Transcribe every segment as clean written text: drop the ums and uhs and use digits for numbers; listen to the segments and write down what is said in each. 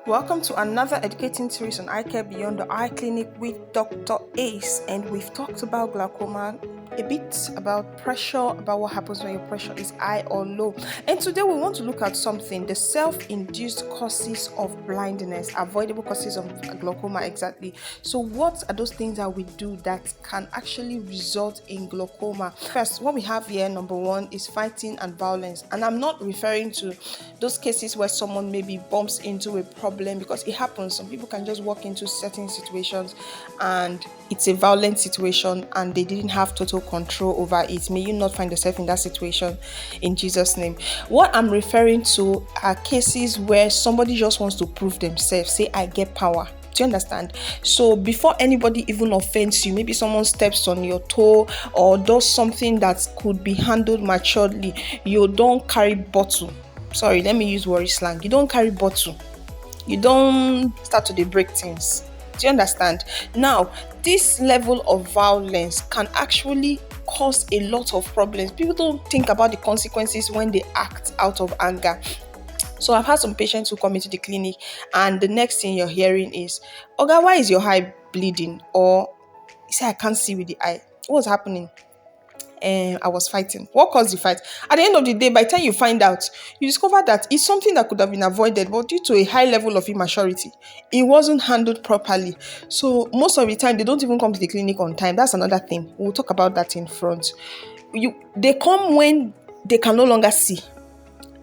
Welcome to another educating series on eye care beyond the eye clinic with Dr. Ace, and we've talked about glaucoma, a bit about pressure, about what happens when your pressure is high or low. And today we want to look at something, the self-induced causes of blindness, avoidable causes of glaucoma exactly. So what are those things that we do that can actually result in glaucoma? First, what we have here, number one, is fighting and violence. And I'm not referring to those cases where someone maybe bumps into a problem, because it happens. Some people can just walk into certain situations and it's a violent situation and they didn't have total control over it. May you not find yourself in that situation in Jesus' name. What I'm referring to are cases where somebody just wants to prove themselves, say, I get power. Do you understand? So before anybody even offends you, maybe someone steps on your toe or does something that could be handled maturely, you don't carry bottle. Sorry, let me use worry slang. You don't carry bottle. You don't start to break things. Do you understand? Now, this level of violence can actually cause a lot of problems. People don't think about the consequences when they act out of anger. So I've had some patients who come into the clinic and the next thing you're hearing is, Oga, why is your eye bleeding? Or you say, I can't see with the eye. What's happening? I was fighting. What caused the fight? At the end of the day, by the time you find out, you discover that it's something that could have been avoided, but due to a high level of immaturity, it wasn't handled properly. So most of the time, they don't even come to the clinic on time. That's another thing. We'll talk about that in front. They come when they can no longer see.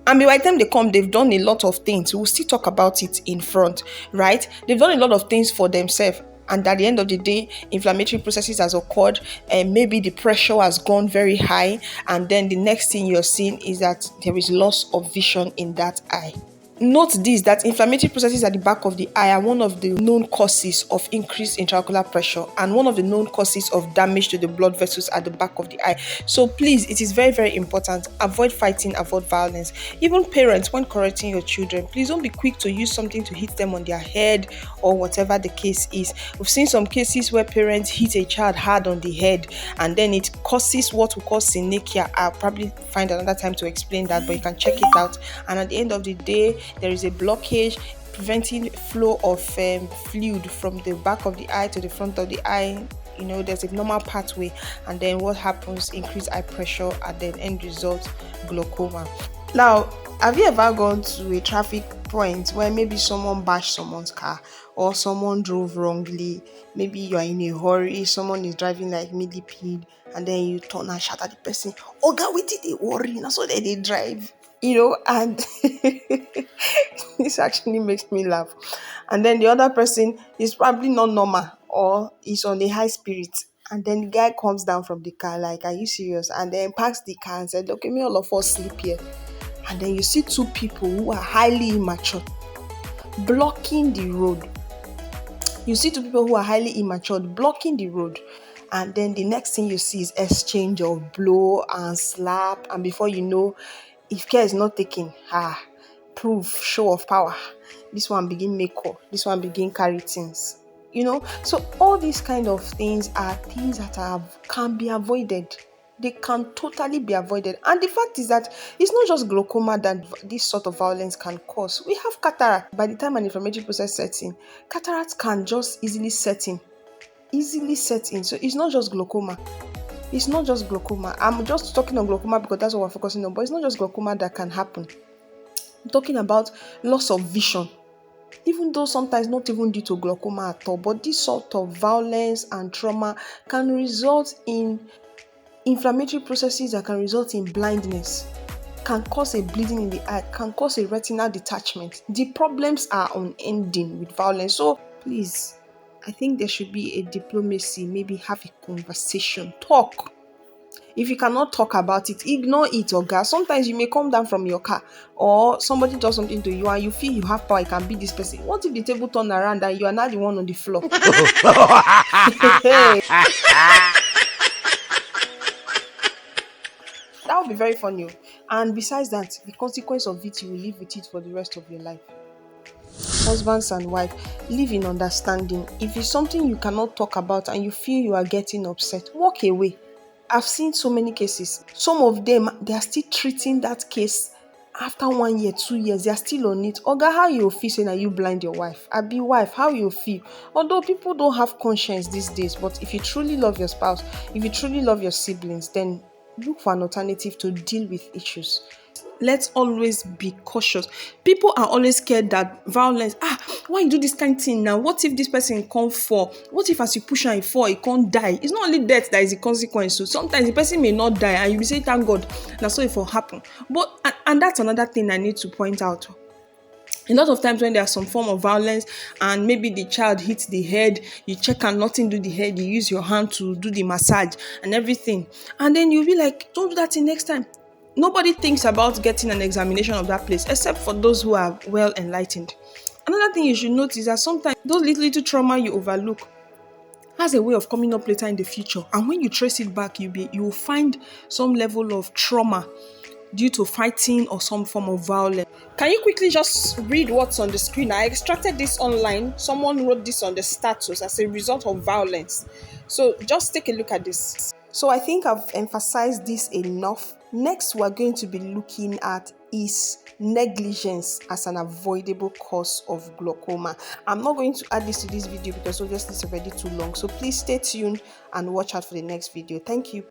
And by the time they come, they've done a lot of things. We'll still talk about it in front, right? They've done a lot of things for themselves. And at the end of the day, inflammatory processes has occurred, and maybe the pressure has gone very high. And then the next thing you're seeing is that there is loss of vision in that eye. Note this, that inflammatory processes at the back of the eye are one of the known causes of increased intraocular pressure and one of the known causes of damage to the blood vessels at the back of the eye. So please, it is very, very important. Avoid fighting, avoid violence. Even parents, when correcting your children, please don't be quick to use something to hit them on their head or whatever the case is. We've seen some cases where parents hit a child hard on the head and then it causes what we call 𝗕𝗟𝗙𝗗𝗓. I'll probably find another time to explain that, but you can check it out. And at the end of the day, there is a blockage preventing flow of fluid from the back of the eye to the front of the eye. There's a normal pathway, and then what happens? Increased eye pressure, and then end result, glaucoma. Now, have you ever gone to a traffic point where maybe someone bashed someone's car or someone drove wrongly? Maybe you are in a hurry, someone is driving like millipede, and then you turn and shout at the person, "Oga, we did a worry, now so they drive." And this actually makes me laugh. And then the other person is probably not normal or is on a high spirit. And then the guy comes down from the car like, are you serious? And then parks the car and said, okay, may all of us sleep here. And then you see two people who are highly immature blocking the road. You see two people who are highly immature blocking the road. And then the next thing you see is exchange of blow and slap. And before you know, if care is not taken, proof, show of power. This one begin make up. This one begin carry things. So all these kind of things are things that can be avoided. They can totally be avoided. And the fact is that it's not just glaucoma that this sort of violence can cause. We have cataract. By the time an inflammatory process sets in, cataract can just easily set in. So it's not just glaucoma. It's not just glaucoma. I'm just talking on glaucoma because that's what we're focusing on. But it's not just glaucoma that can happen. I'm talking about loss of vision. Even though sometimes not even due to glaucoma at all. But this sort of violence and trauma can result in inflammatory processes that can result in blindness, can cause a bleeding in the eye, can cause a retinal detachment. The problems are unending with violence. So please, I think there should be a diplomacy, maybe have a conversation, talk. If you cannot talk about it, ignore it, Oga. Sometimes you may come down from your car or somebody does something to you and you feel you have power, you can beat this person. What if the table turn around and you are now the one on the floor? That would be very funny. And besides that, the consequence of it, you will live with it for the rest of your life. Husbands and wives, live in understanding. If it's something you cannot talk about and you feel you are getting upset, walk away. I've seen so many cases. Some of them, they are still treating that case after 1 year, 2 years, they are still on it. Oga, how you feel saying that you blind your wife? Abi wife, how you feel? Although people don't have conscience these days, but if you truly love your spouse, if you truly love your siblings, then look for an alternative to deal with issues. Let's always be cautious. People are always scared that violence, why you do this kind of thing now? What if this person can't fall? What if as you push and he fall, he can't die? It's not only death that is the consequence. So sometimes the person may not die and you will say, thank God, that's so it will happen. But, and that's another thing I need to point out. A lot of times when there's some form of violence and maybe the child hits the head, you check and nothing do the head, you use your hand to do the massage and everything. And then you'll be like, don't do that thing next time. Nobody thinks about getting an examination of that place except for those who are well enlightened. Another thing you should notice is that sometimes those little trauma you overlook has a way of coming up later in the future. And when you trace it back, you will find some level of trauma due to fighting or some form of violence. Can you quickly just read what's on the screen? I extracted this online. Someone wrote this on the status as a result of violence. So just take a look at this. So I think I've emphasized this enough. Next, we're going to be looking at is negligence as an avoidable cause of glaucoma. I'm not going to add this to this video because obviously it's already too long. So please stay tuned and watch out for the next video. Thank you.